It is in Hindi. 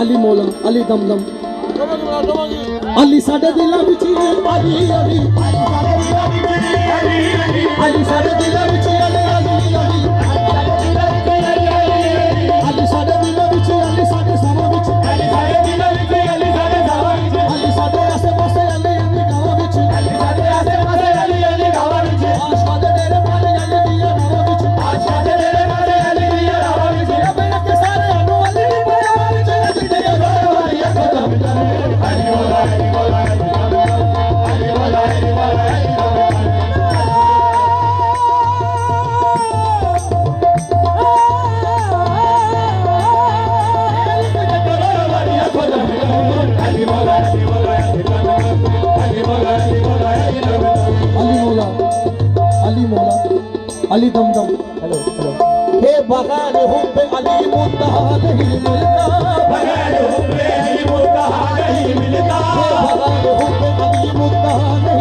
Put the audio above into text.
अली मौला अली दमदम अली साडे दिलां विच अली अली अली साडे दिलां विच अली अली अली अली साडे दिलां विच अली साडे सावां विच अली साडे दिलां विच अली साडे सावां विच अली साडे आसे पासे अली अली गावां विच अली साडे आसे पासे अली अली गावां विच आशा दे डेरे पाले अली दियां रावां विच आशा दे डेरे पाले अली दियां रावां विच अपने के सारे अनु अली दी परावां विच अली दे वारी कदम अली मौला अली मौला अली मौला अली मौला अली दमदम हेलो हेलो हे बगैर हुब्बे अली मुंतहा नहीं मिलता बगैर हुब्बे अली मुंतहा नहीं मिलता बगैर हुब्बे अली मुंतहा नहीं